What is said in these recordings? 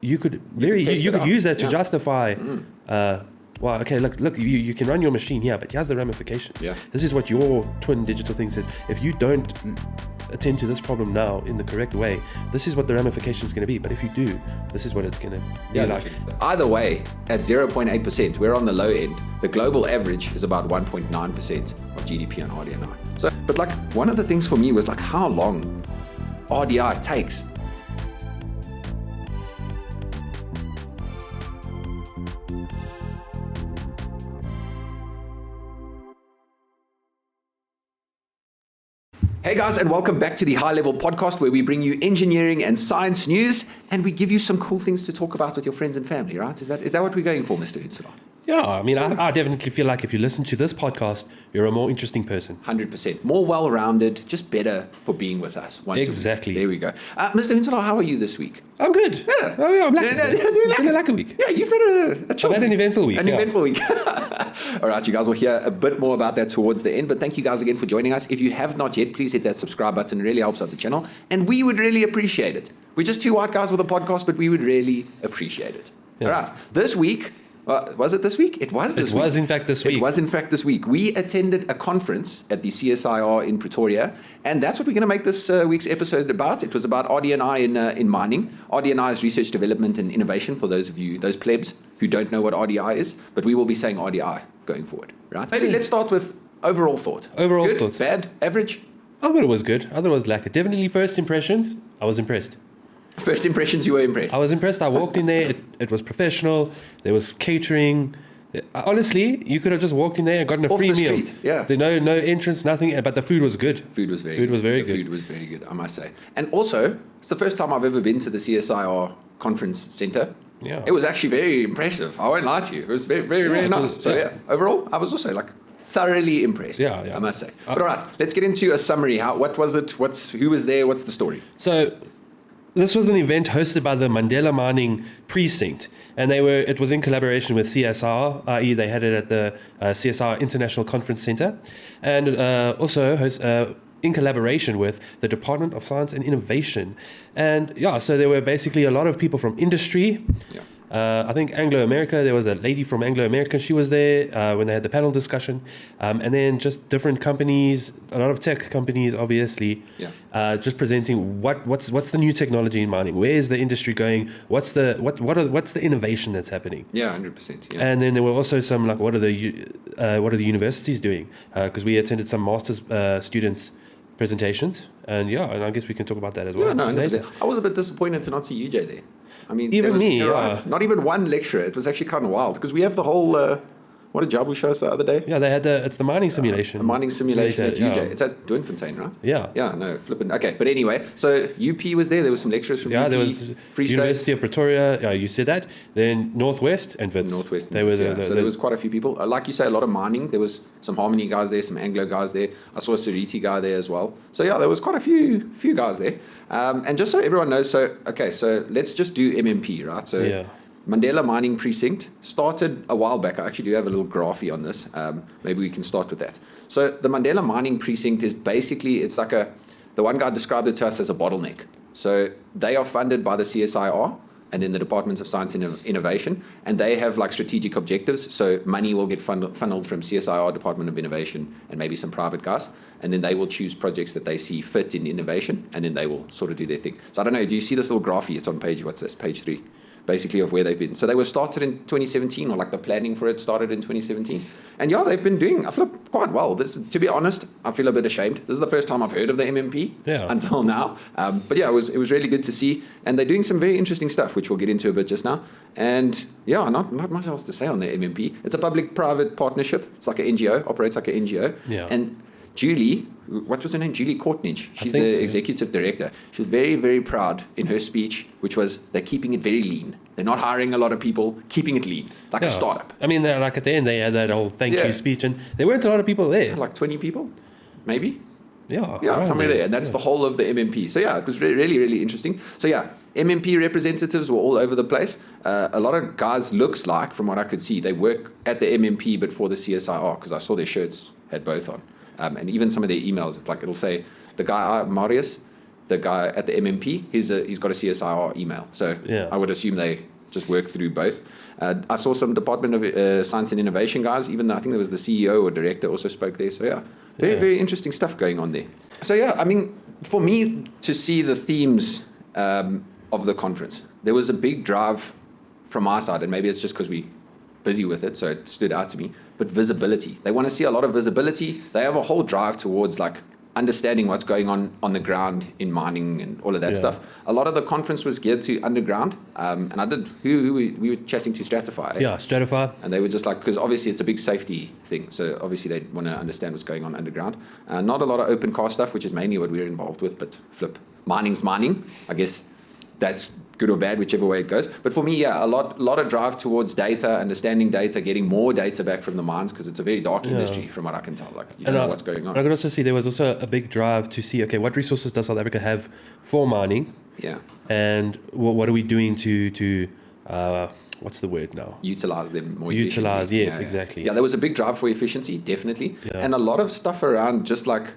you could use that to justify. Well, okay, look, you can run your machine here, but here's the ramifications. Yeah. This is what your twin digital thing says. If you don't attend to this problem now in the correct way, this is what the ramification is going to be. But if you do, this is what it's going to be like. Either way, at 0.8%, we're on the low end. The global average is about 1.9% of GDP on RDI. So, but like one of the things for me was like how long RDI takes. Hey guys, and welcome back to the High Level Podcast, where we bring you engineering and science news, and we give you some cool things to talk about with your friends and family, right? Is that what we're going for, Mr. Utsula? Yeah, I mean, I definitely feel like if you listen to this podcast, you're a more interesting person. 100%. More well-rounded, just better for being with us once Exactly. a week. There we go. Mr. Utsula, how are you this week? I'm good. Yeah. Oh, yeah, I'm lucky. It's been a lucky week. Yeah, you've had a chill I've had an week. eventful week. Eventful week. All right, you guys will hear a bit more about that towards the end, but thank you guys again for joining us. If you have not yet, please hit that subscribe button. It really helps out the channel, and we would really appreciate it. We're just two white guys with a podcast, but we would really appreciate it. Yeah. All right, this week, was it this week? It was this week. It was, in fact, this week. It was, in fact, this week. We attended a conference at the CSIR in Pretoria, and that's what we're going to make this week's episode about. It was about RDI in mining. RDI is research, development, and innovation, for those of you, those plebs who don't know what RDI is, but we will be saying RDI going forward, right? Maybe let's start with overall thought. Good, thoughts. Bad, average? I thought it was good. I thought it was lacquer. Definitely first impressions, I was impressed. First impressions, you were impressed? I was impressed. I walked in there. It was professional. There was catering. Honestly, you could have just walked in there and gotten a free meal. Street, yeah. There no entrance, nothing. But the food was good. Food was very good. The food was very good, I must say. And also, it's the first time I've ever been to the CSIR conference center. Yeah. It was actually very impressive. I won't lie to you. It was very, very, very nice. So yeah, overall, I was also thoroughly impressed. Yeah. I must say. But all right, let's get into a summary. What was it? Who was there? What's the story? So, this was an event hosted by the Mandela Mining Precinct, and it was in collaboration with CSR, i.e. they had it at the CSR International Conference Center, and also in collaboration with the Department of Science and Innovation. And yeah, so there were basically a lot of people from industry. Yeah. I think Anglo-America, there was a lady from Anglo-America, she was there when they had the panel discussion. And then just different companies, a lot of tech companies, obviously, just presenting what's the new technology in mining, where is the industry going, what's the innovation that's happening. Yeah, 100%. Yeah. And then there were also some what are the universities doing? Because we attended some master's students presentations, and I guess we can talk about that as well. Yeah, no, 100%. I was a bit disappointed to not see UJ there. I mean, even me, right. Not even one lecturer. It was actually kind of wild because we have the whole. What did Jabu show us the other day? Yeah, they had it's the mining simulation. The mining simulation at UJ. It's at Doornfontein, right? Yeah. Yeah, no, flipping. Okay, but anyway, so UP was there. There were some lecturers from UP. Yeah, there was Free University of Pretoria. Yeah, you said that. Then Northwest and Wits. Northwest. They were there. So there was quite a few people. Like you say, a lot of mining. There was some Harmony guys there, some Anglo guys there. I saw a Cybarete guy there as well. So yeah, there was quite a few guys there. And just so everyone knows, so let's just do MMP, right? So. Yeah. Mandela Mining Precinct started a while back. I actually do have a little graphy on this. Maybe we can start with that. So the Mandela Mining Precinct is basically, it's like the one guy described it to us as a bottleneck. So they are funded by the CSIR and then the Departments of Science and Innovation, and they have strategic objectives. So money will get funneled from CSIR, Department of Innovation, and maybe some private guys, and then they will choose projects that they see fit in innovation, and then they will sort of do their thing. So I don't know, do you see this little graphy? It's on page 3. Basically of where they've been. So they were started in 2017, or the planning for it started in 2017. And yeah, they've been doing, I feel quite well. To be honest, I feel a bit ashamed. This is the first time I've heard of the MMP until now. But yeah, it was really good to see. And they're doing some very interesting stuff, which we'll get into a bit just now. And yeah, not much else to say on the MMP. It's a public-private partnership. It's like an NGO, operates like an NGO. Yeah. And Julie, what was her name? Julie Courtnidge. She's the executive director. She was very, very proud in her speech, which was they're keeping it very lean. They're not hiring a lot of people, keeping it lean, like a startup. I mean, at the end, they had that whole thank you speech, and there weren't a lot of people there. Like 20 people, maybe? Yeah, somewhere there. And that's the whole of the MMP. So yeah, it was really, really interesting. So yeah, MMP representatives were all over the place. A lot of guys, looks like, from what I could see, they work at the MMP, but for the CSIR, because I saw their shirts had both on. And even some of their emails, it'll say, the guy, Marius, the guy at the MMP, he's got a CSIR email. So I would assume they just work through both. I saw some Department of Science and Innovation guys, even though I think there was the CEO or director also spoke there. So very interesting stuff going on there. So I mean, for me to see the themes of the conference, there was a big drive from my side, and maybe it's just because we're busy with it, so it stood out to me, but visibility. They want to see a lot of visibility. They have a whole drive towards like understanding what's going on the ground in mining and all of that stuff. A lot of the conference was geared to underground, and I did, who we were chatting to Stratify. Yeah, Stratify. And they were just like, because obviously it's a big safety thing, so obviously they want to understand what's going on underground. Not a lot of open car stuff, which is mainly what we're involved with, but mining's mining. I guess that's good or bad, whichever way it goes. But for me, a lot of drive towards data, understanding data, getting more data back from the mines, because it's a very dark industry from what I can tell. Like, you don't know what's going on. I could also see there was also a big drive to see, okay, what resources does South Africa have for mining? Yeah. And what are we doing to what's the word now? Utilize them more efficiently. Utilize, yes, exactly. Yeah, there was a big drive for efficiency, definitely. Yeah. And a lot of stuff around just like,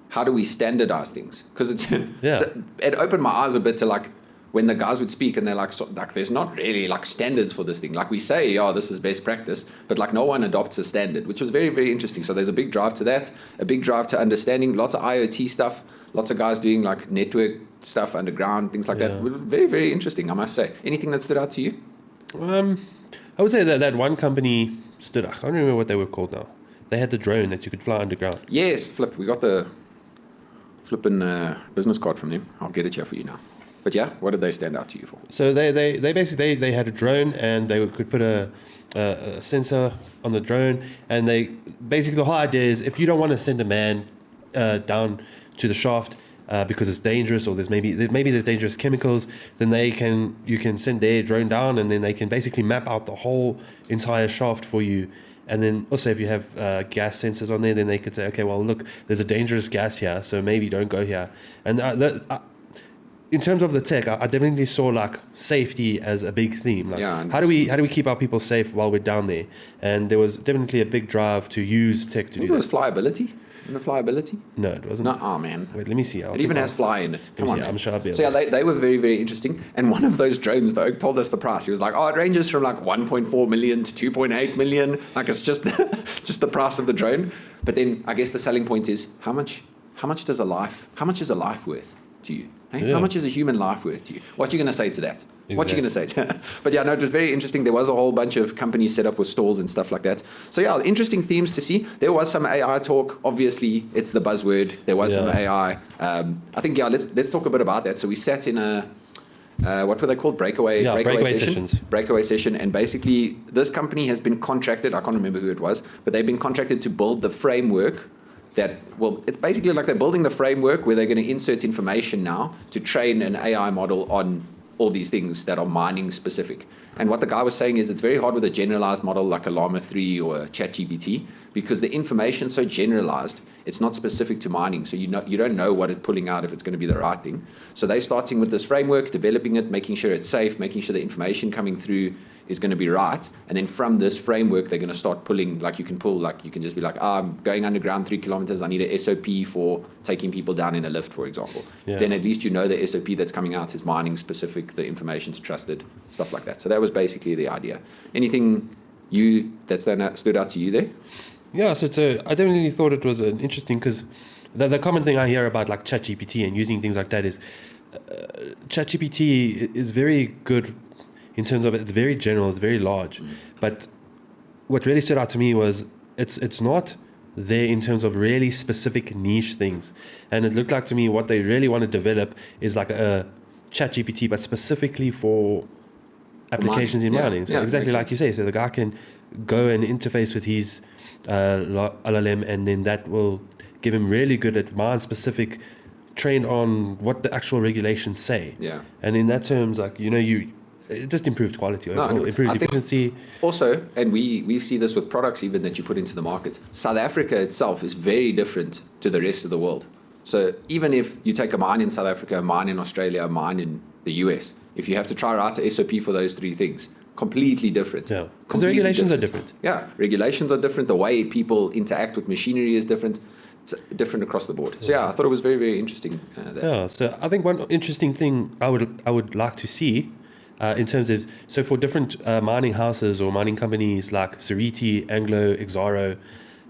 how do we standardize things? Because it opened my eyes a bit to like, when the guys would speak and they're like, there's not really like standards for this thing. Like we say, this is best practice, but like no one adopts a standard, which was very, very interesting. So there's a big drive to that, a big drive to understanding, lots of IoT stuff, lots of guys doing like network stuff underground, things like that. It was very, very interesting, I must say. Anything that stood out to you? I would say that one company stood out. I can't remember what they were called now. They had the drone that you could fly underground. Yes, we got the flipping business card from them. I'll get it here for you now. But what did they stand out to you for? So they basically they had a drone, and they could put a sensor on the drone, and they basically, the whole idea is, if you don't want to send a man down to the shaft because it's dangerous, or there's maybe there's dangerous chemicals, then you can send their drone down, and then they can basically map out the whole entire shaft for you. And then also, if you have gas sensors on there, then they could say, okay, well, look, there's a dangerous gas here, so maybe don't go here. And in terms of the tech, I definitely saw like safety as a big theme. Like, how do we keep our people safe while we're down there? And there was definitely a big drive to use tech to do that. It was flyability. The flyability? No, it wasn't. No, man. Wait, let me see. It even has fly in it. Come on, man. I'm sure I'll be able. So they were very, very interesting. And one of those drones, though, told us the price. He was like, it ranges from like 1.4 million to 2.8 million. Like, it's just just the price of the drone. But then I guess the selling point is, how much is a life worth to you? Hey? How much is a human life worth to you? What you going to say to that? Exactly. What you going to say to that? But it was very interesting. There was a whole bunch of companies set up with stalls and stuff like that. So interesting themes to see. There was some AI talk. Obviously, it's the buzzword. There was some AI. I think, let's talk a bit about that. So we sat in a, what were they called? Breakaway sessions. Breakaway session. And basically, this company has been contracted. I can't remember who it was, but they've been contracted to build the framework it's basically like they're building the framework where they're going to insert information now to train an AI model on all these things that are mining specific. And what the guy was saying is it's very hard with a generalized model like a Llama 3 or a ChatGPT, because the information is so generalized, it's not specific to mining. So you don't know what it's pulling out, if it's going to be the right thing. So they're starting with this framework, developing it, making sure it's safe, making sure the information coming through is going to be right. And then from this framework, they're going to start pulling, you can just be like, I'm going underground 3 kilometers. I need a SOP for taking people down in a lift, for example. Yeah. Then at least you know the SOP that's coming out is mining specific, the information's trusted, stuff like that. So that was basically the idea. Anything that stood out to you there? Yeah, so I definitely thought it was an interesting, because the common thing I hear about like ChatGPT and using things like that is ChatGPT is very good in terms of it's very general, it's very large. But what really stood out to me was it's not there in terms of really specific niche things. And it looked like to me what they really want to develop is like a ChatGPT, but specifically for applications in mining. So exactly like you say, so the guy can go and interface with his LLM, and then that will give him really good at mine-specific, trained on what the actual regulations say. Yeah. And in that terms, it just improved quality, improved efficiency. Also, and we see this with products even that you put into the market, South Africa itself is very different to the rest of the world. So even if you take a mine in South Africa, a mine in Australia, a mine in the US, if you have to try to write a SOP for those 3 things, completely different. Yeah, because the regulations are different. Yeah, regulations are different. The way people interact with machinery is different. It's different across the board. So I thought it was very, very interesting. Yeah, so I think one interesting thing I would like to see in terms of, so for different mining houses or mining companies like Cybarete, Anglo, Exaro,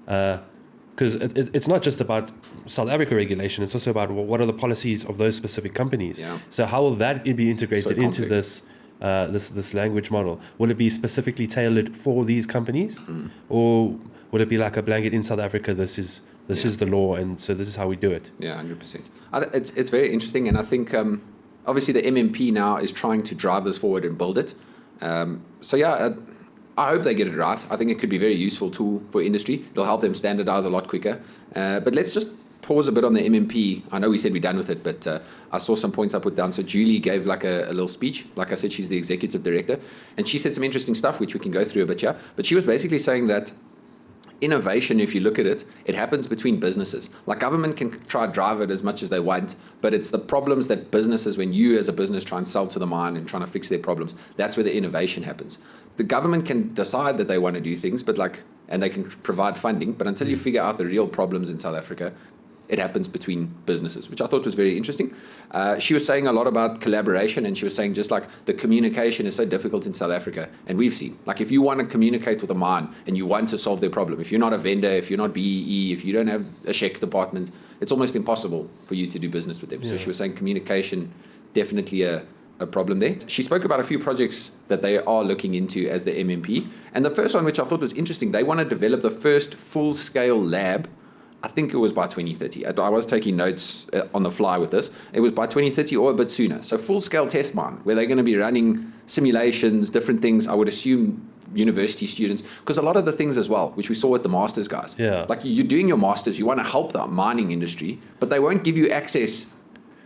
because it's not just about South Africa regulation, it's also about what are the policies of those specific companies. Yeah. So how will that be integrated into complex. this language model? Will it be specifically tailored for these companies, or would it be like a blanket in South Africa? This is the law, and so this is how we do it. Yeah, 100%. It's very interesting, and I think obviously the MMP now is trying to drive this forward and build it. I hope they get it right. I think it could be a very useful tool for industry. It'll help them standardize a lot quicker. But let's just pause a bit on the MMP. I know we said we're done with it, but I saw some points I put down. So Julie gave like a little speech. Like I said, she's the executive director, and she said some interesting stuff, which we can go through a bit, yeah. But she was basically saying that innovation, if you look at it, it happens between businesses. Like government can try to drive it as much as they want, but it's the problems that businesses, when you as a business try and sell to the mine and trying to fix their problems, that's where the innovation happens. The government can decide that they want to do things, and they can provide funding, but until you figure out the real problems in South Africa, it happens between businesses, which I thought was very interesting. She was saying a lot about collaboration, and she was saying just like the communication is so difficult in South Africa. And we've seen, like if you want to communicate with a mine and you want to solve their problem, if you're not a vendor, if you're not BEE, if you don't have a SHEC department, it's almost impossible for you to do business with them. Yeah. So she was saying communication, definitely a problem there. She spoke about a few projects that they are looking into as the MMP. And the first one, which I thought was interesting, they want to develop the first full-scale lab. I think it was by 2030. I was taking notes on the fly with this. It was by 2030 or a bit sooner. So full-scale test mine, where they're going to be running simulations, different things. I would assume university students, because a lot of the things as well, which we saw with the masters guys. Yeah. Like you're doing your masters, you want to help the mining industry, but they won't give you access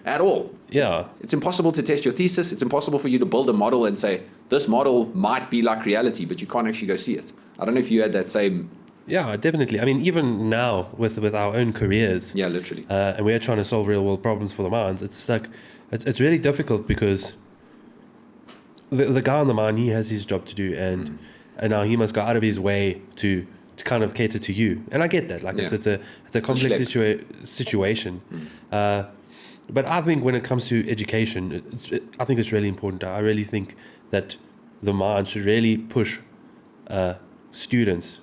at all. Yeah. It's impossible to test your thesis. It's impossible for you to build a model and say, this model might be like reality, but you can't actually go see it. I don't know if you had that same... Yeah, definitely. I mean, even now with our own careers, yeah, literally, and we're trying to solve real world problems for the mines. It's like it's really difficult because the guy on the mine, he has his job to do, and now he must go out of his way to kind of cater to you. And I get that. Like it's a complex situation. But I think when it comes to education, I think it's really important. I really think that the mine should really push students.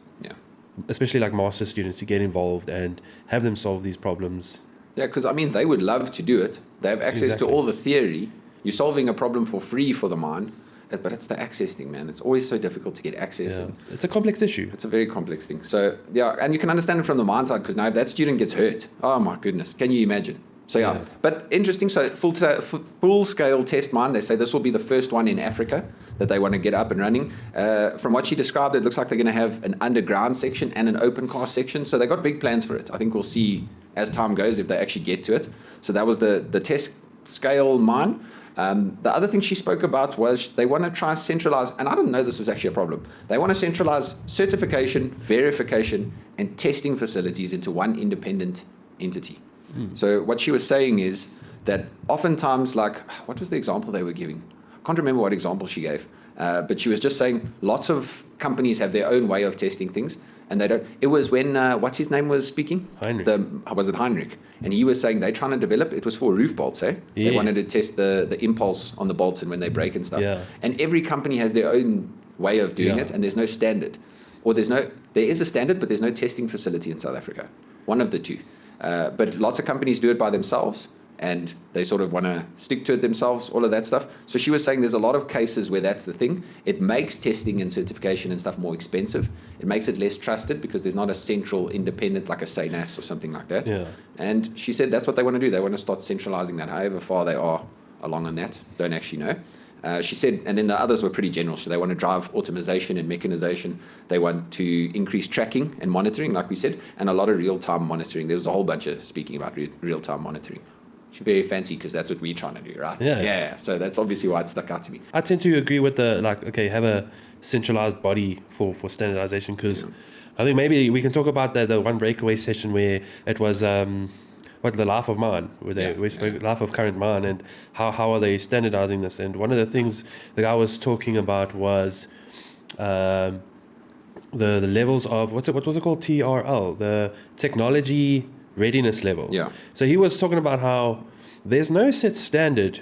Especially like master students, to get involved and have them solve these problems. Yeah, because I mean, they would love to do it. They have access to all the theory. You're solving a problem for free for the mine, but it's the access thing, man. It's always so difficult to get access. Yeah. It's a complex issue. It's a very complex thing. So yeah, and you can understand it from the mine side, because now if that student gets hurt, oh my goodness, can you imagine? So yeah. But interesting. So full-scale test mine, they say this will be the first one in Africa that they want to get up and running. From what she described, it looks like they're going to have an underground section and an open cast section. So they got big plans for it. I think we'll see as time goes if they actually get to it. So that was the test scale mine. The other thing she spoke about was they want to try and centralize, and I didn't know this was actually a problem. They want to centralize certification, verification, and testing facilities into one independent entity. So what she was saying is that oftentimes, like, what was the example they were giving? I can't remember what example she gave, but she was just saying lots of companies have their own way of testing things, and they don't. It was when, what's his name was speaking? Heinrich. Was it Heinrich? And he was saying they're trying to develop, it was for roof bolts, eh? Yeah. They wanted to test the impulse on the bolts and when they break and stuff. Yeah. And every company has their own way of doing it, and there's no standard. Or there is a standard, but there's no testing facility in South Africa. One of the two. But lots of companies do it by themselves, and they sort of want to stick to it themselves, all of that stuff. So she was saying there's a lot of cases where that's the thing. It makes testing and certification and stuff more expensive. It makes it less trusted because there's not a central independent like a SANAS or something like that. Yeah. And she said that's what they want to do. They want to start centralizing that. However far they are along on that, don't actually know. She said, and then the others were pretty general. So they want to drive automation and mechanization. They want to increase tracking and monitoring, like we said, and a lot of real-time monitoring. There was a whole bunch of speaking about real-time monitoring. It's very fancy because that's what we're trying to do, right? Yeah. So that's obviously why it stuck out to me. I tend to agree with have a centralized body for standardization, because I think maybe we can talk about the one breakaway session where it was... the life of mine, where we spoke life of current mine, and how are they standardizing this? And one of the things the guy was talking about was the levels of what was it called, TRL, the technology readiness level. Yeah. So he was talking about how there's no set standard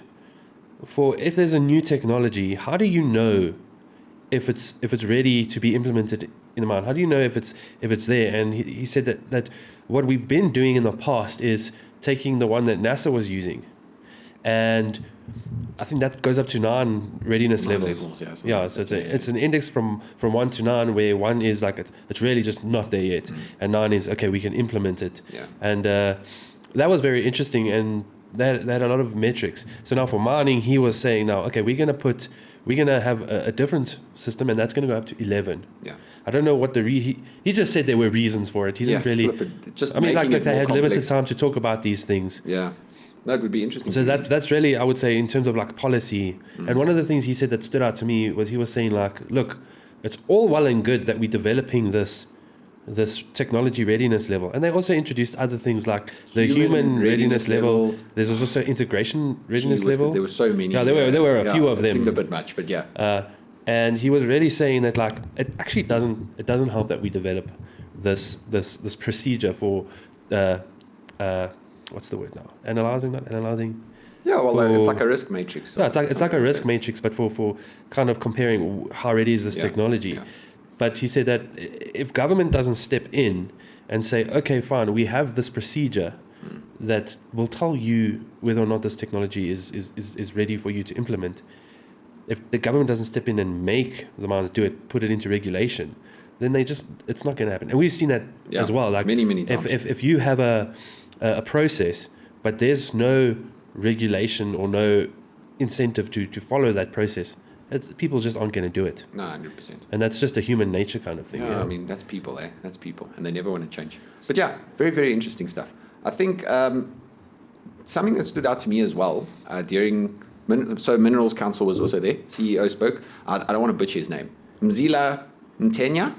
for if there's a new technology. How do you know if it's ready to be implemented in the mine? How do you know if it's there? And he said that what we've been doing in the past is taking the one that NASA was using, and I think that goes up to 9 readiness levels. Yeah, so it's an index from 1 to 9, where 1 is like it's really just not there yet, and 9 is okay, we can implement it. Yeah. And that was very interesting, and they had a lot of metrics. So now for mining, he was saying now, okay, we're gonna have a different system, and that's gonna go up to 11. Yeah. I don't know what he just said there were reasons for it. He didn't really. Just I mean, like they had complex. limited time to talk about these things. Yeah. That would be interesting. So that's really, I would say, in terms of like policy. And one of the things he said that stood out to me was he was saying like, look, it's all well and good that we're developing this technology readiness level, and they also introduced other things like the human readiness level. There's also integration readiness level. There were so many. Yeah, there were a few of them. It seemed a bit much, but yeah. And he was really saying that like it actually doesn't help that we develop this procedure for what's the word now? Analyzing. Yeah, well, it's like a risk matrix. No, it's like a risk matrix, but for kind of comparing how ready is this technology. Yeah. But he said that if government doesn't step in and say, okay, fine, we have this procedure that will tell you whether or not this technology is ready for you to implement. If the government doesn't step in and make the mines do it, put it into regulation, then it's not going to happen. And we've seen that as well. Like many times. If you have a process, but there's no regulation or no incentive to follow that process, people just aren't going to do it. No, 100%. And that's just a human nature kind of thing. Yeah, I mean, that's people, That's people. And they never want to change. But yeah, very, very interesting stuff. I think something that stood out to me as well during... So Minerals Council was also there. CEO spoke. I don't want to butcher his name. Mzila Ntenyane?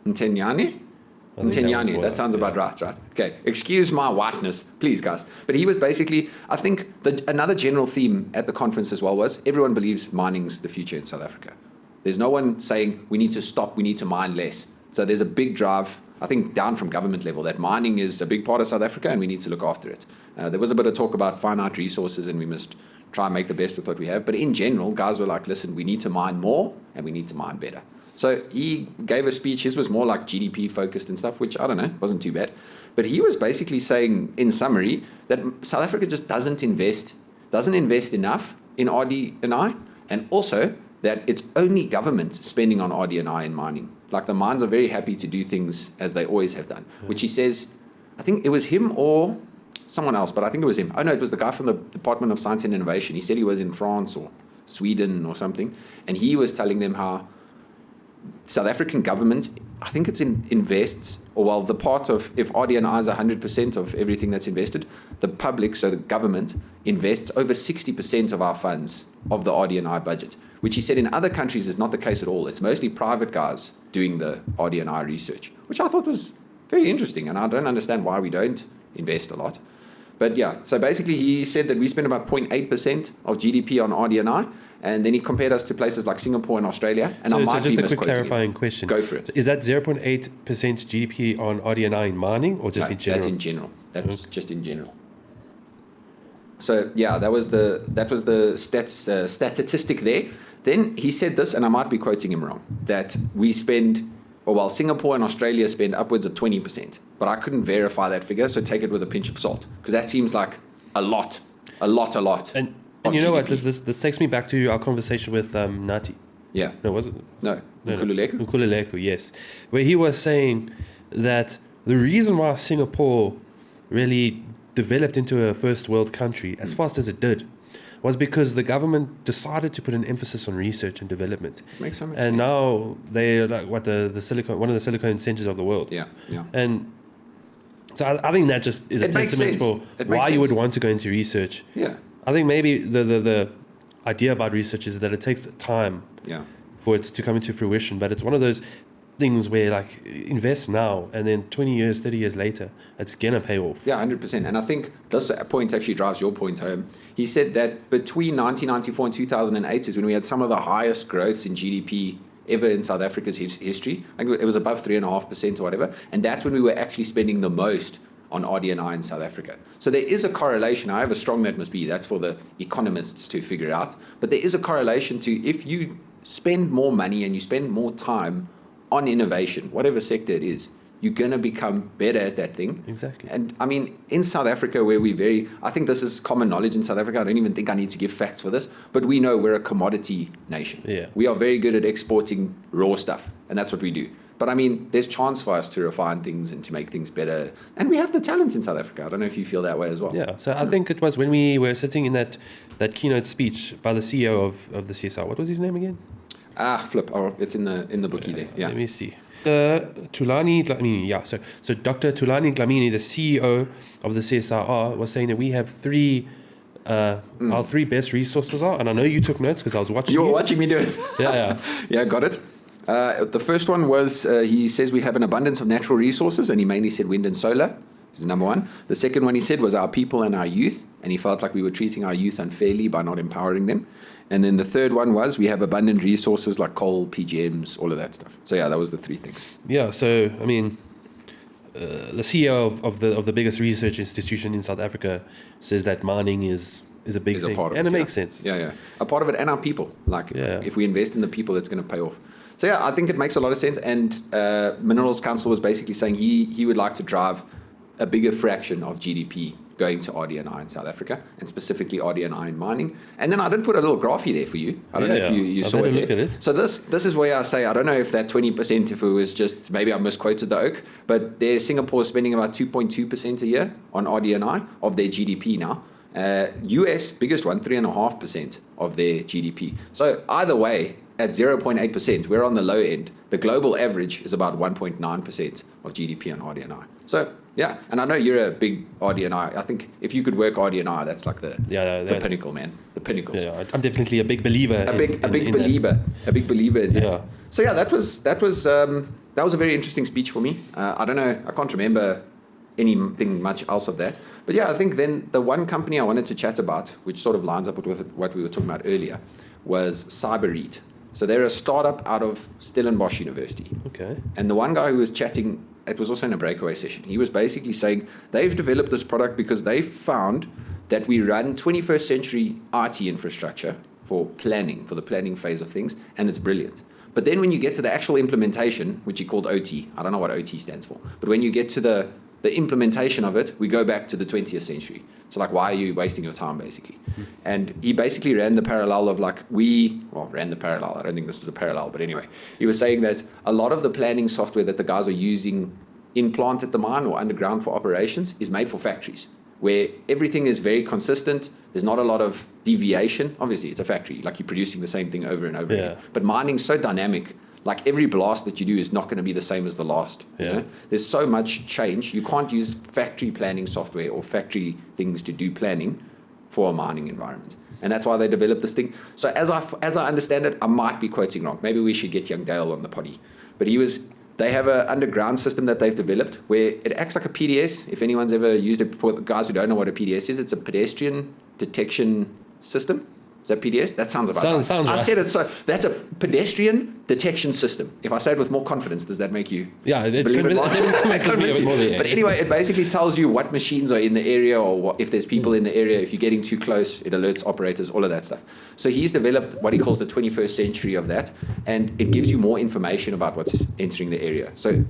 Ntenyane, that sounds about right. Okay, excuse my whiteness, please, guys. But he was basically, I think, another general theme at the conference as well was everyone believes mining's the future in South Africa. There's no one saying we need to stop, we need to mine less. So there's a big drive, I think, down from government level that mining is a big part of South Africa and we need to look after it. There was a bit of talk about finite resources and we must try and make the best with what we have. But in general, guys were like, listen, we need to mine more and we need to mine better. So he gave a speech. His was more like GDP focused and stuff, which I don't know, wasn't too bad. But he was basically saying, in summary, that South Africa just doesn't invest enough in RD&I, and also that it's only government spending on RD&I in mining. Like the mines are very happy to do things as they always have done, which he says, I think it was him or someone else, but I think it was him. Oh no, it was the guy from the Department of Science and Innovation. He said he was in France or Sweden or something, and he was telling them how South African government, I think it's invests, or well, the part of, if RD&I is 100% of everything that's invested, the public, so the government, invests over 60% of our funds of the RD&I budget, which he said in other countries is not the case at all. It's mostly private guys doing the RD&I research, which I thought was very interesting, and I don't understand why we don't invest a lot. But yeah, so basically he said that we spend about 0.8% of GDP on RD&I, and then he compared us to places like Singapore and Australia. And I might be misquoting. Just a quick clarifying question. Go for it. Is that 0.8% GDP on RD&I in mining, or just in general? That's in general. That's just in general. So yeah, that was the statistic there. Then he said this, and I might be quoting him wrong, that we spend, or well, Singapore and Australia spend upwards of 20%. But I couldn't verify that figure, so take it with a pinch of salt, because that seems like a lot. And you know what? This takes me back to our conversation with Nati. Yeah. No, was it? No. Nkululeko, yes. Where he was saying that the reason why Singapore really developed into a first world country as fast as it did was because the government decided to put an emphasis on research and development. Makes so much and sense. now they're like one of the silicone centers of the world. Yeah. And so I think that just is a testament for why you would want to go into research. Yeah. I think maybe the idea about research is that it takes time for it to come into fruition, but it's one of those things where like invest now and then 20 years, 30 years later, it's gonna pay off. Yeah, 100%. And I think this point actually drives your point home. He said that between 1994 and 2008 is when we had some of the highest growths in GDP ever in South Africa's history. I think it was above 3.5% or whatever. And that's when we were actually spending the most on RDI in South Africa. So there is a correlation, however strong that must be, that's for the economists to figure out, but there is a correlation to if you spend more money and you spend more time on innovation, whatever sector it is, you're going to become better at that thing. Exactly. And I mean, in South Africa, where I think this is common knowledge in South Africa, I don't even think I need to give facts for this, but we know we're a commodity nation. Yeah. We are very good at exporting raw stuff, and that's what we do. But I mean, there's chance for us to refine things and to make things better. And we have the talent in South Africa. I don't know if you feel that way as well. Yeah, so I think it was when we were sitting in that keynote speech by the CEO of the CSR. What was his name again? Flip. Oh, it's in the bookie there. Yeah. Let me see. Tulani Dlamini, yeah. So Dr. Tulani Dlamini, the CEO of the CSIR, was saying that we have our three best resources are, and I know you took notes because I was watching you. You were watching me do it. Yeah. Yeah, got it. The first one was, he says we have an abundance of natural resources, and he mainly said wind and solar is number one. The second one he said was our people and our youth, and he felt like we were treating our youth unfairly by not empowering them. And then the third one was we have abundant resources like coal, PGMs, all of that stuff. So yeah, that was the three things. Yeah, so I mean, the CEO of the biggest research institution in South Africa says that mining is a big thing, part of and it makes sense. Yeah, a part of it, and our people. Like if we invest in the people, it's going to pay off. So yeah, I think it makes a lot of sense. And Minerals Council was basically saying he would like to drive a bigger fraction of GDP going to RDI in South Africa, and specifically RDI in mining. And then I did put a little graphy there for you. I don't know if you saw it there. Look at it. So this is where I say, I don't know if that 20%, if it was just, maybe I misquoted the oak, but Singapore is spending about 2.2% a year on RDI of their GDP now. US, biggest one, 3.5% of their GDP. So either way, at 0.8%, we're on the low end. The global average is about 1.9% of GDP on RDI. So yeah, and I know you're a big RDI. I think if you could work RDI, that's like the pinnacle, man. The pinnacles. Yeah, I'm definitely a big believer. A big believer in that. So yeah, that was a very interesting speech for me. I don't know, I can't remember anything much else of that. But yeah, I think then the one company I wanted to chat about, which sort of lines up with what we were talking about earlier, was Cybarete. So they're a startup out of Stellenbosch University. Okay. And the one guy who was chatting, it was also in a breakaway session, he was basically saying they've developed this product because they found that we run 21st century IT infrastructure for the planning phase of things, and it's brilliant. But then when you get to the actual implementation, which he called OT, I don't know what OT stands for, but when you get to the implementation of it, we go back to the 20th century. So like, why are you wasting your time, basically? And he basically ran the parallel of ran the parallel. I don't think this is a parallel, but anyway, he was saying that a lot of the planning software that the guys are using in plant at the mine or underground for operations is made for factories, where everything is very consistent. There's not a lot of deviation. Obviously, it's a factory, like you're producing the same thing over and over again. But mining's so dynamic. Like every blast that you do is not going to be the same as the last. You know? There's so much change. You can't use factory planning software or factory things to do planning for a mining environment. And that's why they developed this thing. So as I understand it, I might be quoting wrong. Maybe we should get young Dale on the potty. But they have an underground system that they've developed where it acts like a PDS. If anyone's ever used it before, the guys who don't know what a PDS is, it's a pedestrian detection system. Is that PDS? That sounds about right. Sounds right. I said it, so that's a pedestrian detection system. If I say it with more confidence, does that make you believe it more? But anyway, it basically tells you what machines are in the area, or if there's people in the area. If you're getting too close, it alerts operators, all of that stuff. So he's developed what he calls the 21st century of that, and it gives you more information about what's entering the area. So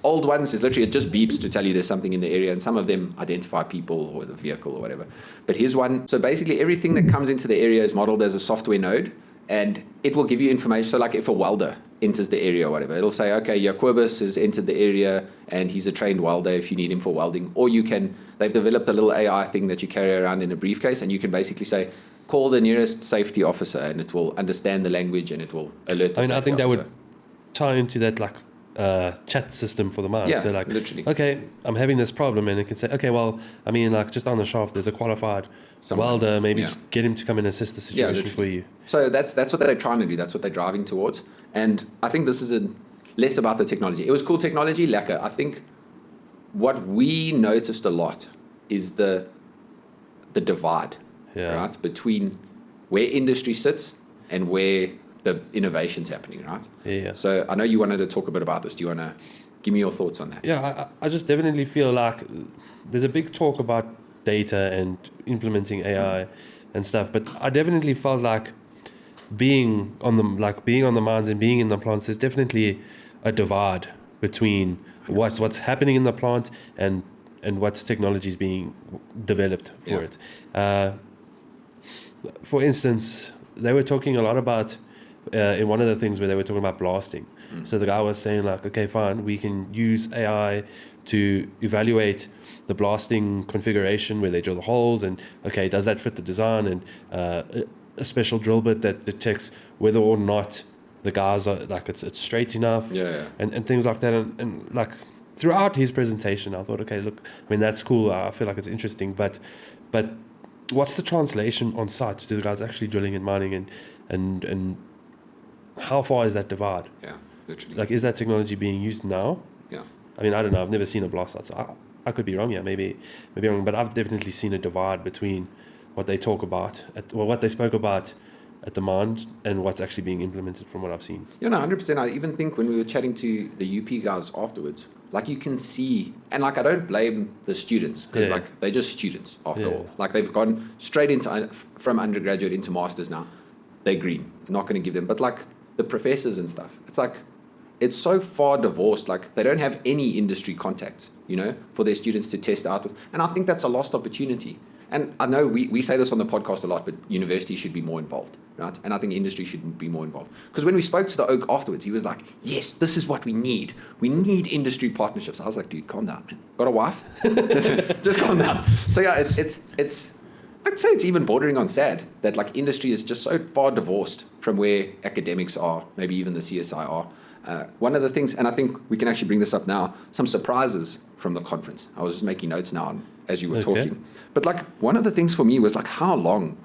old ones is literally, it just beeps to tell you there's something in the area, and some of them identify people or the vehicle or whatever. But here's one. So basically everything that comes into the area is modeled as a software node, and it will give you information. So like if a welder enters the area or whatever, it'll say, okay, Jacobus has entered the area and he's a trained welder if you need him for welding. Or they've developed a little AI thing that you carry around in a briefcase, and you can basically say, call the nearest safety officer, and it will understand the language and it will alert the safety officer. I think that would tie into that chat system for the mine. Yeah, so literally. Okay, I'm having this problem, and it can say, okay, well, I mean, just down the shaft, there's a qualified welder, maybe get him to come and assist the situation for you. So that's what they're trying to do. That's what they're driving towards. And I think this is less about the technology. It was cool technology, lacquer. I think what we noticed a lot is the divide, right, between where industry sits and where the innovation's happening, right? Yeah. So I know you wanted to talk a bit about this. Do you want to Give me your thoughts on that. Yeah, I just definitely feel like there's a big talk about data and implementing AI and stuff, but I definitely felt like being on the mines and being in the plants, there's definitely a divide between what's happening in the plant and what technology is being developed for it. For instance, they were talking a lot about in one of the things where they were talking about blasting. So the guy was saying like, okay, fine, we can use AI to evaluate the blasting configuration where they drill the holes, and okay, does that fit the design, and a special drill bit that detects whether or not the guys are like it's straight enough, and things like that, and like throughout his presentation, I thought, okay, look, I mean that's cool. I feel like it's interesting, but what's the translation on site to the guys actually drilling and mining, and how far is that divide? Yeah, literally. Like, is that technology being used now? Yeah. I mean, I don't know. I've never seen a blast site, so I could be wrong. Yeah, maybe I'm wrong. But I've definitely seen a divide between what they talk about, what they spoke about at the mine, and what's actually being implemented from what I've seen. You know, 100%. I even think when we were chatting to the UP guys afterwards, like you can see, and like I don't blame the students because like they're just students after all. Like they've gone straight into from undergraduate into masters now. They're green. I'm not going to give them, but like the professors and stuff, it's like it's so far divorced. Like they don't have any industry contacts, you know, for their students to test out with, and I think that's a lost opportunity. And I know we say this on the podcast a lot, but universities should be more involved, right? And I think industry should be more involved. Because when we spoke to the Oak afterwards, he was like, yes, this is what we need. We need industry partnerships. I was like, dude, calm down, man. Got a wife? just calm down. So yeah, it's I'd say it's even bordering on sad that like industry is just so far divorced from where academics are, maybe even the CSI are. One of the things, and I think we can actually bring this up now, some surprises from the conference. I was just making notes now as you were talking. But like one of the things for me was like how long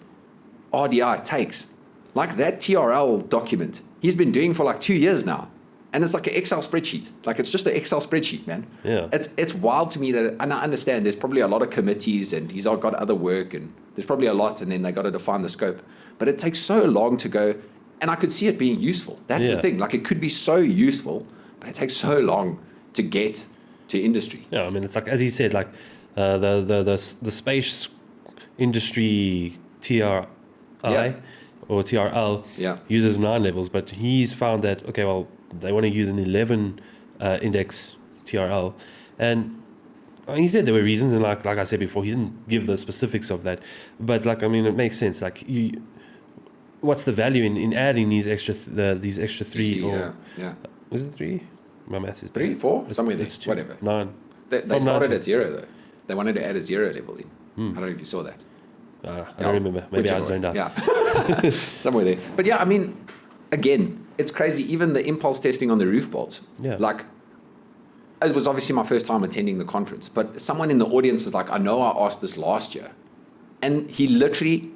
RDI takes. Like that TRL document, he's been doing for like 2 years now. And it's like an Excel spreadsheet. Like it's just an Excel spreadsheet, man. Yeah. It's wild to me that, and I understand there's probably a lot of committees and he's got other work and there's probably a lot and then they got to define the scope. But it takes so long to go, and I could see it being useful. That's the thing. Like it could be so useful, but it takes so long to get to industry. Yeah, I mean it's like as he said, like the space industry TRI or TRL uses 9 levels, but he's found that okay, well, they want to use an 11 index TRL, and he said there were reasons, and like I said before, he didn't give the specifics of that, but like I mean it makes sense. Like what's the value in adding these extra 3 or was it 3? My math is 3, 4, somewhere there, whatever. 9. They started at 0 though. They wanted to add a 0 level in. I don't know if you saw that. I don't remember. Maybe I zoned out. Yeah, somewhere there. But yeah, I mean, again, it's crazy. Even the impulse testing on the roof bolts. Yeah. Like, it was obviously my first time attending the conference, but someone in the audience was like, I know I asked this last year. And he literally,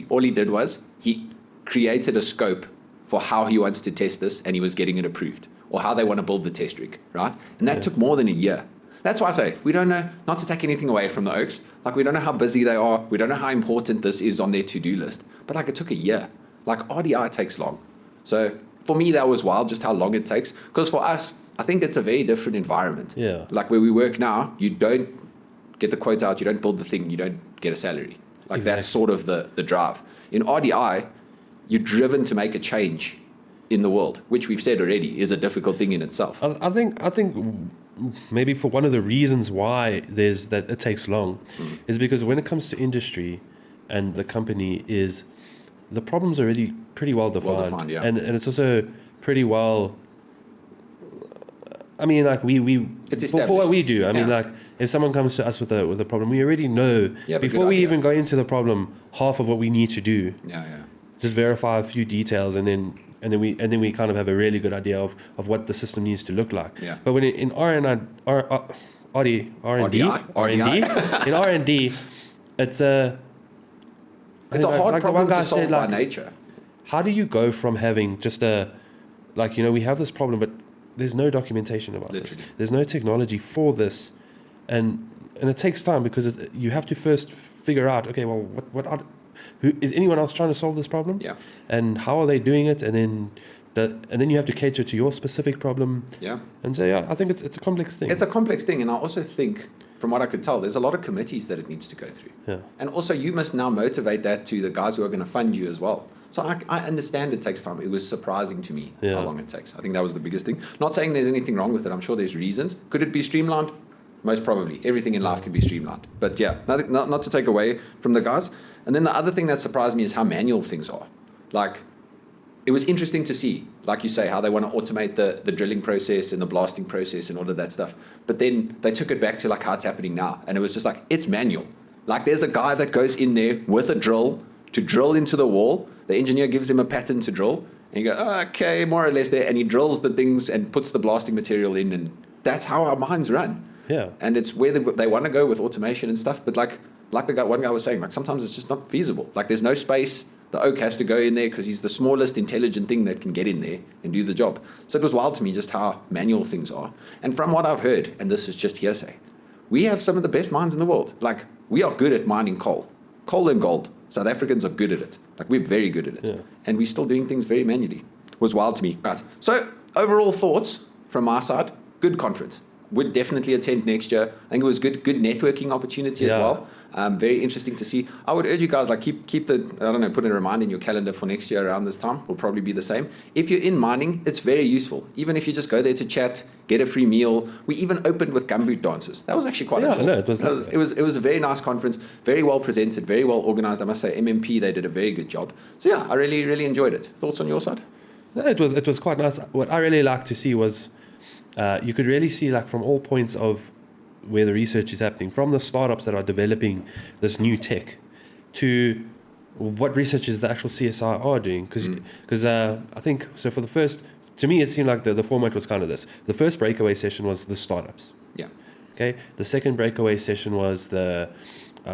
all he did was he created a scope for how he wants to test this, and he was getting it approved, or how they want to build the test rig, right? And that took more than a year. That's why I say, we don't know, not to take anything away from the Oaks, like we don't know how busy they are, we don't know how important this is on their to-do list, but like it took a year. Like RDI takes long. So for me, that was wild, just how long it takes. Because for us, I think it's a very different environment. Yeah. Like where we work now, you don't get the quote out, you don't build the thing, you don't get a salary. Like that's sort of the drive. In RDI, you're driven to make a change in the world, which we've said already is a difficult thing in itself. I think maybe for one of the reasons why that it takes long is because when it comes to industry and the company is the problem's already pretty well defined, and it's also pretty well. I mean, like we for what we do. I mean, like if someone comes to us with a problem, we already know before we even go into the problem half of what we need to do. Just verify a few details, and then we kind of have a really good idea of what the system needs to look like. But when in R&D, in R&D, it's a hard problem to solve by nature. How do you go from having just we have this problem, but there's no documentation about this. There's no technology for this, and it takes time because you have to first figure out, okay, well, what is anyone else trying to solve this problem? And how are they doing it? And then and then you have to cater to your specific problem. Yeah. And so, I think it's a complex thing. It's a complex thing. And I also think, from what I could tell, there's a lot of committees that it needs to go through. Yeah. And also, you must now motivate that to the guys who are going to fund you as well. So I understand it takes time. It was surprising to me how long it takes. I think that was the biggest thing. Not saying there's anything wrong with it. I'm sure there's reasons. Could it be streamlined? Most probably. Everything in life can be streamlined. But yeah, not to take away from the guys. And then the other thing that surprised me is how manual things are. Like, it was interesting to see, like you say, how they want to automate the drilling process and the blasting process and all of that stuff. But then they took it back to like how it's happening now. And it was just like, it's manual. Like, there's a guy that goes in there with a drill to drill into the wall. The engineer gives him a pattern to drill. And you go, okay, more or less there. And he drills the things and puts the blasting material in. And that's how our mines run. Yeah. And it's where they want to go with automation and stuff. But like one guy was saying, like, sometimes it's just not feasible. Like, there's no space. The oak has to go in there because he's the smallest intelligent thing that can get in there and do the job. So it was wild to me just how manual things are. And from what I've heard, and this is just hearsay, we have some of the best mines in the world. Like, we are good at mining coal and gold. South Africans are good at it. Like, we're very good at it. Yeah. And we're still doing things very manually. It was wild to me. Right. So overall thoughts from my side, good conference. Would definitely attend next year. I think it was good networking opportunity as well. Very interesting to see. I would urge you guys, like, keep the, I don't know, put a reminder in your calendar for next year around this time. Will probably be the same. If you're in mining, it's very useful. Even if you just go there to chat, get a free meal. We even opened with gumboot dances. That was actually quite a talk. No, it was a very nice conference, very well presented, very well organized. I must say, MMP, they did a very good job. So yeah, I really, really enjoyed it. Thoughts on your side? No, it was quite nice. What I really liked to see was, you could really see, like, from all points of where the research is happening, from the startups that are developing this new tech to what researchers the actual CSI are doing. Because I think, so for the first, to me, it seemed like the format was kind of this. The first breakaway session was the startups. Yeah. Okay. The second breakaway session was I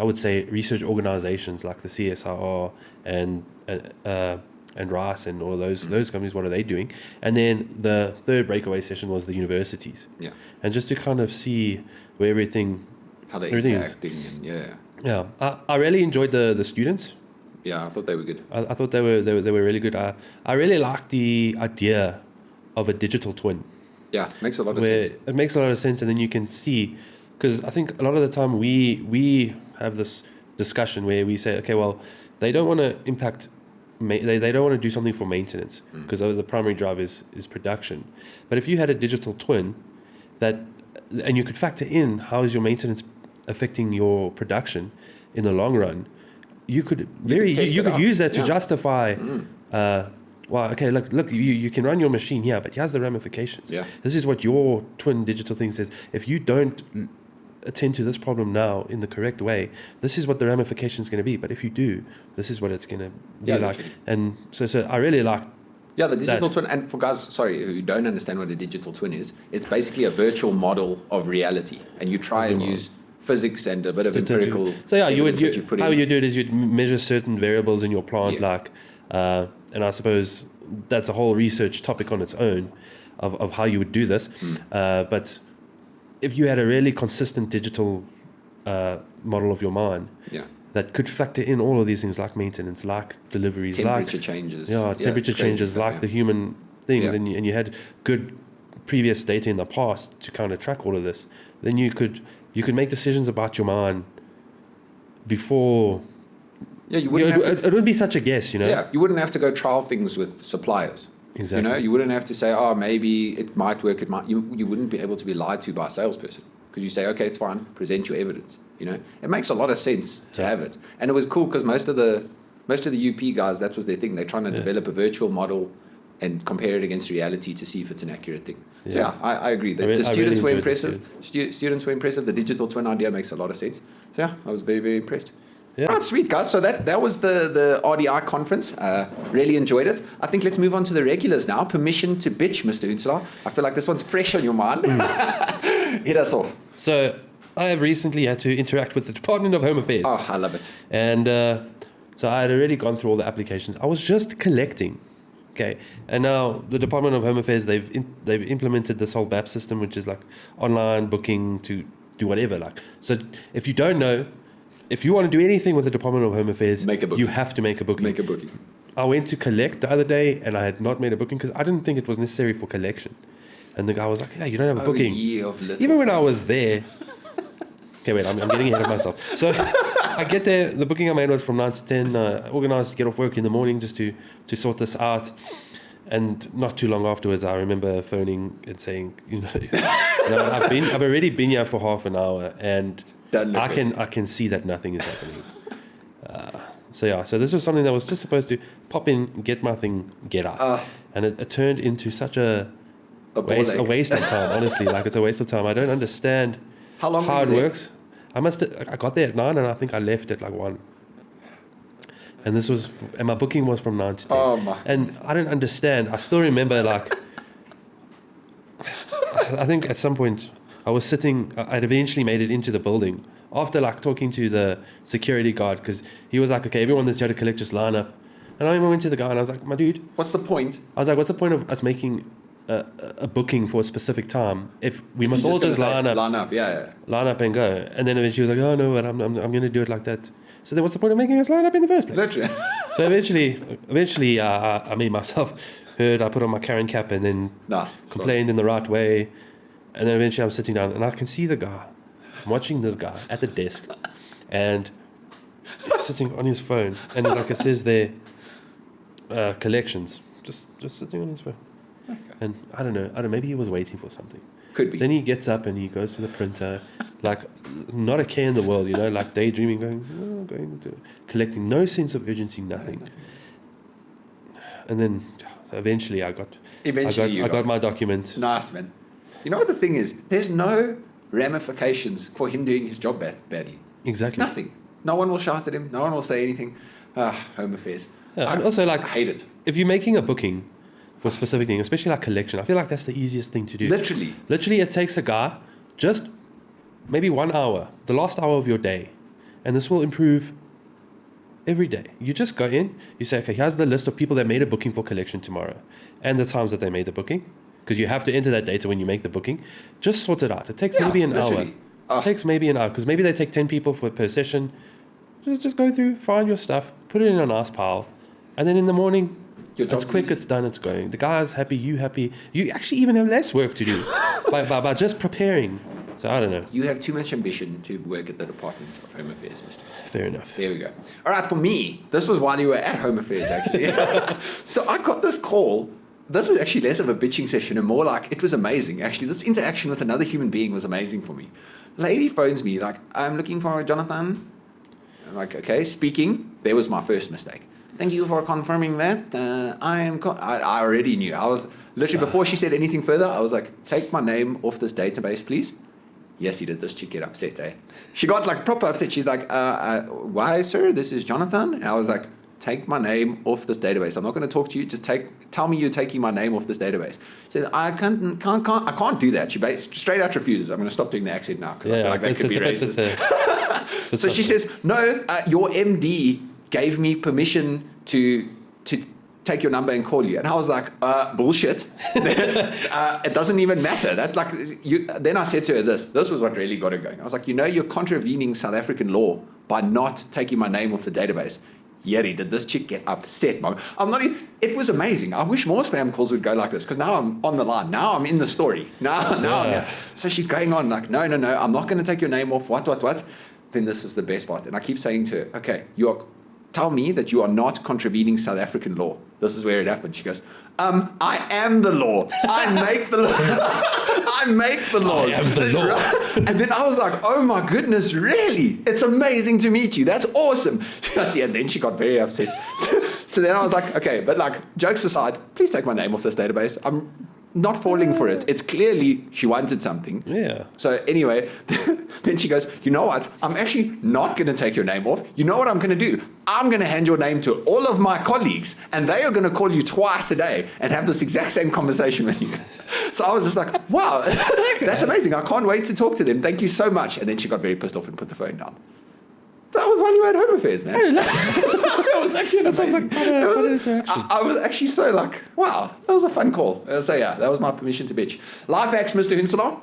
would say, research organizations like the CSIR and RICE and all of those companies. What are they doing? And then the third breakaway session was the universities. Yeah. And just to kind of see where how they're interacting and yeah. I really enjoyed the students. Yeah, I thought they were good. I thought they were really good. I really liked the idea of a digital twin. Yeah, makes a lot of sense. It makes a lot of sense, and then you can see, because I think a lot of the time we have this discussion where we say, okay, well, they don't want to impact. They don't want to do something for maintenance because the primary drive is production. But if you had a digital twin and you could factor in how is your maintenance affecting your production in the long run, you could use that to justify. Well, okay, look, you can run your machine here, but here's the ramifications. Yeah. This is what your twin digital thing says. If you don't attend to this problem now in the correct way, this is what the ramification is going to be. But if you do, this is what it's going to be like. Literally. And so I really like. Yeah, the digital twin. And for guys, who don't understand what a digital twin is, it's basically a virtual model of reality, and you try and use physics and a bit of empirical. So yeah, you do it is you'd measure certain variables in your plant, and I suppose that's a whole research topic on its own of how you would do this. But if you had a really consistent digital model of your mine that could factor in all of these things like maintenance, like deliveries, temperature changes. Temperature changes, like the human things, and you had good previous data in the past to kind of track all of this, then you could make decisions about your mine before. Yeah, you wouldn't. It wouldn't be such a guess, Yeah, you wouldn't have to go trial things with suppliers. Exactly. You wouldn't have to say, maybe it might work. It might. You wouldn't be able to be lied to by a salesperson because you say, okay, it's fine. Present your evidence. It makes a lot of sense to have it, and it was cool because most of the UP guys, that was their thing. They're trying to develop a virtual model and compare it against reality to see if it's an accurate thing. So I agree. The students were impressive. Students were impressive. The digital twin idea makes a lot of sense. So I was very, very impressed. Yeah. Right, sweet guys. So that was the RDI conference. Really enjoyed it. I think let's move on to the regulars now. Permission to bitch, Mr. Unzler. I feel like this one's fresh on your mind. Hit us off. So I have recently had to interact with the Department of Home Affairs. Oh, I love it. And so I had already gone through all the applications. I was just collecting. Okay, and now the Department of Home Affairs, they've implemented this whole BAP system, which is like online booking to do whatever. So if you don't know, if you want to do anything with the Department of Home Affairs, you have to make a booking. I went to collect the other day and I had not made a booking because I didn't think it was necessary for collection. And the guy was like, "Yeah, you don't have a booking." Even when I was there. Okay, wait, I'm getting ahead of myself. So I get there. The booking I made was from 9 to 10. I organized to get off work in the morning just to sort this out. And not too long afterwards, I remember phoning and saying, no, I've already been here for half an hour, and I can see that nothing is happening. So this was something that was just supposed to pop in, get my thing, get out, and it turned into such a waste of time. Honestly, like it's a waste of time. I don't understand how it works. I got there at 9, and I think I left at like 1. And my booking was from 9 to 10. Oh my. And I don't understand. I still remember, like, I think at some point I was sitting, I'd eventually made it into the building after like talking to the security guard, because he was like, "Okay, everyone that's here to collect, just line up." And I even went to the guy and I was like, "My dude, what's the point?" I was like, "What's the point of us making a booking for a specific time if we must all just line up?" Line up and go. And then eventually he was like, "Oh no, but I'm going to do it like that." So then what's the point of making us line up in the first place? Literally. So eventually I made myself heard. I put on my Karen cap and then complained in the right way. And then eventually I'm sitting down and I can see the guy. I'm watching this guy at the desk and he's sitting on his phone. And like it says there, collections. Just sitting on his phone. Okay. And I don't know, maybe he was waiting for something. Could be. Then he gets up and he goes to the printer, like not a care in the world, like daydreaming, going to collecting, no sense of urgency, nothing. And then so eventually I got my document. Nice, man. You know what the thing is? There's no ramifications for him doing his job badly. Exactly. Nothing. No one will shout at him. No one will say anything. Home affairs. And also, like, I hate it. If you're making a booking for a specific thing, especially like collection, I feel like that's the easiest thing to do. Literally, it takes a guy just maybe 1 hour, the last hour of your day, and this will improve every day. You just go in, you say, okay, here's the list of people that made a booking for collection tomorrow, and the times that they made the booking, because you have to enter that data when you make the booking. Just sort it out. It takes maybe an hour. It takes maybe an hour, because maybe they take 10 people per session. Just go through, find your stuff, put it in a nice pile, and then in the morning, it's quick, it's done, it's going. The guy's happy, you happy. You actually even have less work to do by just preparing. So I don't know. You have too much ambition to work at the Department of Home Affairs, Mr. Hudson. Fair enough. There we go. All right, for me, this was while you were at Home Affairs, actually. So I got this call. This is actually less of a bitching session and more like, it was amazing. Actually, this interaction with another human being was amazing for me. Lady phones me, like, "I'm looking for Jonathan." I'm like, "Okay, speaking." There was my first mistake. "Thank you for confirming that. I already knew. I was literally, before she said anything further, I was like, "Take my name off this database, please." Yes, he did. This chick get upset, eh? She got like proper upset. She's like, "Why, sir? This is Jonathan." And I was like, "Take my name off this database. I'm not going to talk to you. Just tell me you're taking my name off this database." She says, "I can't do that." She straight out refuses. I'm going to stop doing the accent now because I feel like that could be racist. So she says, "No, your MD gave me permission to take your number and call you." And I was like, "Bullshit." It doesn't even matter. That like you. Then I said to her, this was what really got her going. I was like, "You're contravening South African law by not taking my name off the database." Yeri, did this chick get upset? It was amazing. I wish more spam calls would go like this, because now I'm on the line. Now I'm in the story. Now. So she's going on like, no, I'm not going to take your name off. What? Then this was the best part. And I keep saying to her, "Okay, tell me that you are not contravening South African law." This is where it happened. She goes, "I am the law. I make the law. I make the laws." I am the law. And then I was like, "Oh my goodness, really? It's amazing to meet you. That's awesome." And then she got very upset. So then I was like, "Okay, but like, jokes aside, please take my name off this database. I'm not falling for it. It's clearly she wanted something." Yeah. So anyway, then she goes, "You know what? I'm actually not going to take your name off. You know what I'm going to do? I'm going to hand your name to all of my colleagues, and they are going to call you twice a day and have this exact same conversation with you." So I was just like, "Wow, that's amazing. I can't wait to talk to them. Thank you so much." And then she got very pissed off and put the phone down. That was while you were at Home Affairs, man. That was actually amazing. I was actually so like, wow, that was a fun call. So yeah, that was my permission to bitch. Life hacks, Mr. Hunselaar?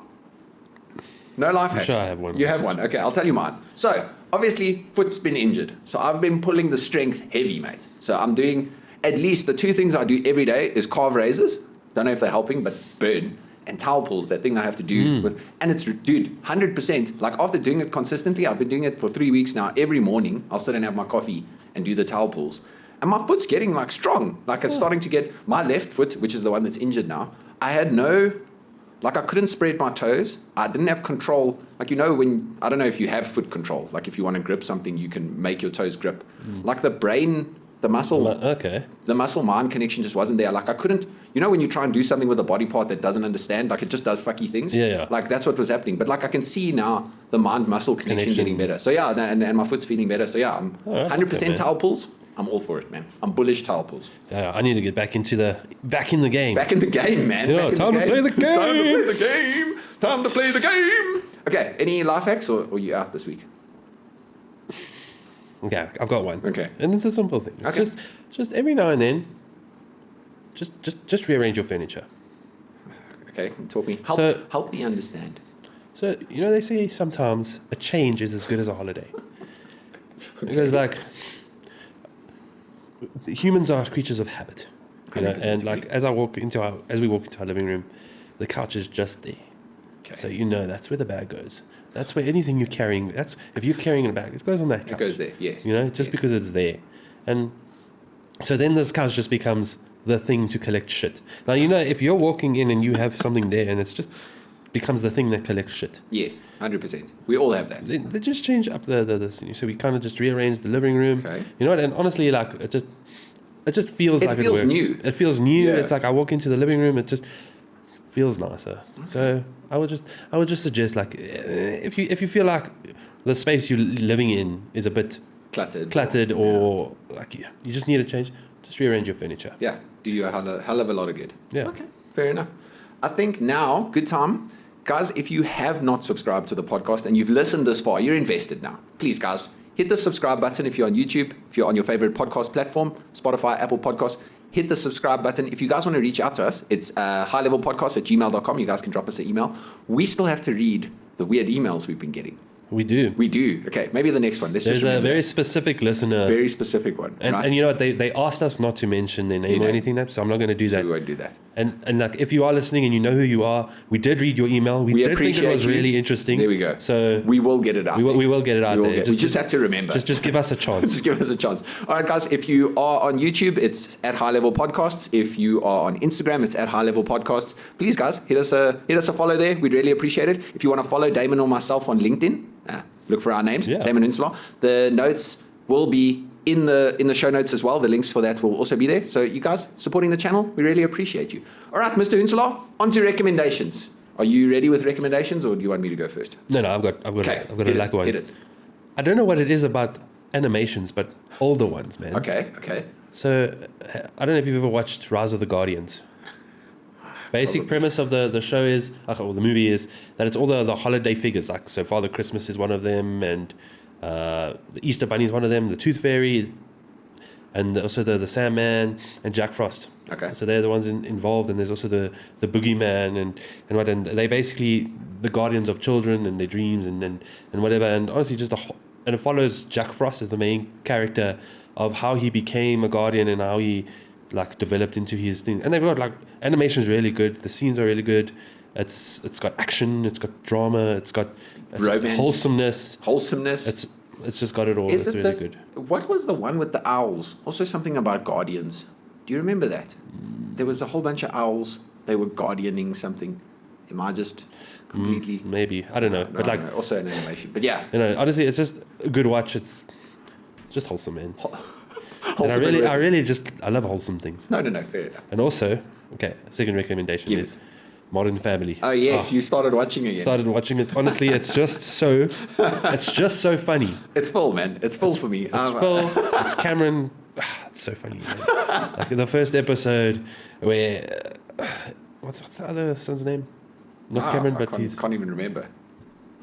No life hacks? Sure, I have one. You have one. Okay, I'll tell you mine. So obviously, foot's been injured. So I've been pulling the strength heavy, mate. So I'm doing, at least the 2 things I do every day is carve razors. Don't know if they're helping, but burn. And towel pulls, that thing I have to do with. And it's, dude, 100%. Like after doing it consistently, I've been doing it for 3 weeks now. Every morning, I'll sit and have my coffee and do the towel pulls. And my foot's getting like strong. Like it's starting to get, my left foot, which is the one that's injured now, I had no, like I couldn't spread my toes. I didn't have control. Like, you know, when, I don't know if you have foot control. Like if you want to grip something, you can make your toes grip. Like the brain, the muscle, the muscle-mind connection just wasn't there. Like I couldn't, you know, when you try and do something with a body part that doesn't understand, like it just does fucky things. Yeah. Like that's what was happening. But like I can see now the mind-muscle connection getting better. So yeah, and my foot's feeling better. So yeah, I'm 100% towel pulls. I'm all for it, man. I'm bullish towel pulls. Yeah, I need to get back in the game. Back in the game, man. Yeah, time to play the game. Time to play the game. Time to play the game. Okay, any life hacks or are you out this week? Okay, I've got one. Okay. And it's a simple thing. It's just every now and then, just rearrange your furniture. Okay, talk me. Help me understand. So, you know, they say sometimes a change is as good as a holiday. Because like humans are creatures of habit, you know, and like as we walk into our living room, the couch is just there. Okay. So you know that's where the bag goes. That's where anything you're carrying. That's if you're carrying a bag, it goes on that couch. It goes there. Yes. You know, just because it's there, and so then this couch just becomes the thing to collect shit. Now you know if you're walking in and you have something there, and it's just becomes the thing that collects shit. Yes, 100%. We all have that. They just change up the so we kind of just rearrange the living room. Okay. You know what? And honestly, like it just feels like it works. New. It feels new. Yeah. It's like I walk into the living room, it just feels nicer. Okay. So I would just suggest like if you feel like the space you're living in is a bit cluttered or like you just need a change, just rearrange your furniture. Yeah, do you a hell of a lot of good. Yeah. Okay, fair enough. I think now, good time. Guys, if you have not subscribed to the podcast and you've listened this far, you're invested now. Please, guys, hit the subscribe button if you're on YouTube, if you're on your favorite podcast platform, Spotify, Apple Podcasts. Hit the subscribe button. If you guys want to reach out to us, it's highlevelpodcast@gmail.com. You guys can drop us an email. We still have to read the weird emails we've been getting. We do. Okay, maybe the next one. There's a very specific listener. Very specific one. And you know what? They asked us not to mention their name or anything like that, so I'm not going to do that. We won't do that. And like, if you are listening and you know who you are, we did read your email. We did think it was really interesting. There we go. So we will get it out. We will get it out there. We just have to remember. Just give us a chance. Just give us a chance. All right, guys. If you are on YouTube, it's at High Level Podcasts. If you are on Instagram, it's at High Level Podcasts. Please, guys, hit us a follow there. We'd really appreciate it. If you want to follow Damon or myself on LinkedIn, look for our names, Damon Unslaw. The notes will be in the show notes as well. The links for that will also be there. So you guys supporting the channel, we really appreciate you. All right, Mr. Unslaw, on to recommendations. Are you ready with recommendations, or do you want me to go first? No, I've got a like one. Hit it. I don't know what it is about animations, but older ones, man. Okay. So I don't know if you've ever watched Rise of the Guardians. Basic premise of the show is, or the movie is, that it's all the holiday figures. Like, so Father Christmas is one of them, and the Easter Bunny is one of them, the Tooth Fairy, and also the Sandman and Jack Frost. Okay. So they're the ones involved, and there's also the Boogeyman and they basically the guardians of children and their dreams and whatever. And honestly, and it follows Jack Frost as the main character of how he became a guardian and how he like developed into his thing. And they've got like animation's really good. The scenes are really good. It's got action. It's got drama. It's got romance, wholesomeness. It's just got it all. It's really good. What was the one with the owls? Also something about guardians. Do you remember that? There was a whole bunch of owls. They were guardianing something. Am I just completely? Maybe. I don't know. But like also an animation. But yeah. You know, honestly, it's just a good watch. It's just wholesome, man. And I love wholesome things. No, fair enough. And also, second recommendation is Modern Family. Oh yes, you started watching again. Started watching it. Honestly, it's just so funny. It's full, man. It's full for me. It's full. It's Cameron. It's so funny, man. Like the first episode where what's the other son's name? Not Cameron, but he's can't even remember.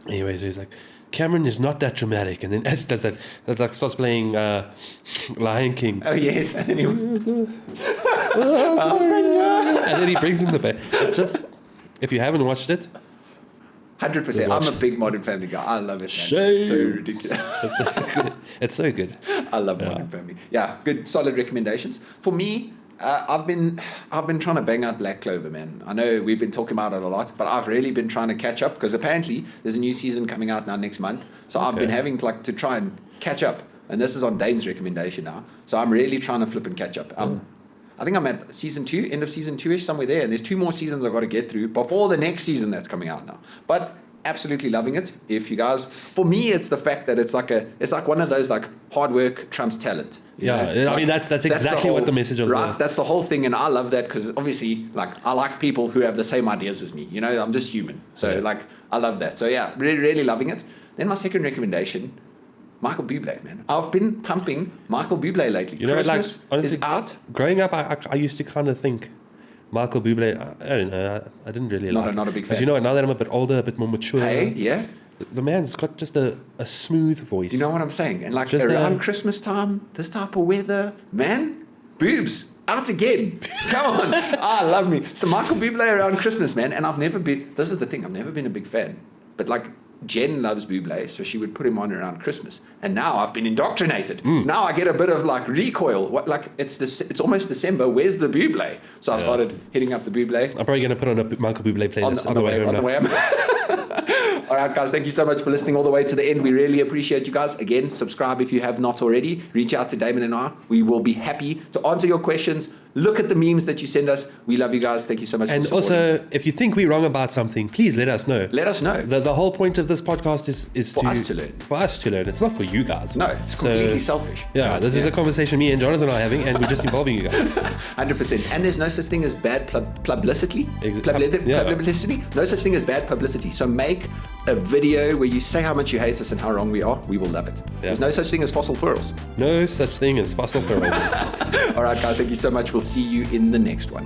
Anyways, he's like, Cameron is not that dramatic, and then as does that like starts playing Lion King. Oh yes, and then he and then he brings in the band. It's just, if you haven't watched it, 100%. I'm a big Modern Family guy. I love it, man. Shame. It's so ridiculous. It's so good. I love Modern Family. Yeah, good, solid recommendations. For me, I've been trying to bang out Black Clover, man. I know we've been talking about it a lot, but I've really been trying to catch up because apparently there's a new season coming out now next month. So I've been having to try and catch up. And this is on Dane's recommendation now. So I'm really trying to flip and catch up. I think I'm at season 2, end of season 2-ish, somewhere there. And there's 2 more seasons I've got to get through before the next season that's coming out now. But absolutely loving it. If you guys, for me, it's the fact that it's like one of those like hard work trumps talent. I mean that's exactly what the message of That's the whole thing, and I love that because obviously, like, I like people who have the same ideas as me. I'm just human, so like I love that. So yeah, really, really loving it. Then my second recommendation. Michael Bublé, man. I've been pumping Michael Bublé lately. Christmas honestly, is out. Growing up, I used to kind of think Michael Bublé, I don't know, I didn't really not a big fan. But now that I'm a bit older, a bit more mature. Hey, yeah. The man's got just a smooth voice. You know what I'm saying? And like just around Christmas time, this type of weather, man, boobs. Out again. Come on. I love me. So Michael Bublé around Christmas, man. And this is the thing, I've never been a big fan. But like, Jen loves Bublé, so she would put him on around Christmas. And now I've been indoctrinated. Now I get a bit of like recoil. It's almost December. Where's the Bublé? So I started hitting up the Bublé. I'm probably going to put on a Michael Bublé playlist on the way home. All right, guys, thank you so much for listening all the way to the end. We really appreciate you guys. Again, subscribe if you have not already. Reach out to Damon and I. We will be happy to answer your questions. Look at the memes that you send us. We love you guys. Thank you so much for supporting. And also, if you think we're wrong about something, please let us know. Let us know. The whole point of this podcast is for us to learn. For us to learn. It's not for you guys. No, it's completely selfish. Yeah, this is a conversation me and Jonathan are having, and we're just involving you guys. 100%. And there's no such thing as bad publicity. Publicity. No such thing as bad publicity. So make a video where you say how much you hate us and how wrong we are. We will love it. Yeah. There's no such thing as fossil fuels. No such thing as fossil fuels. All right, guys. Thank you so much. We'll see you in the next one.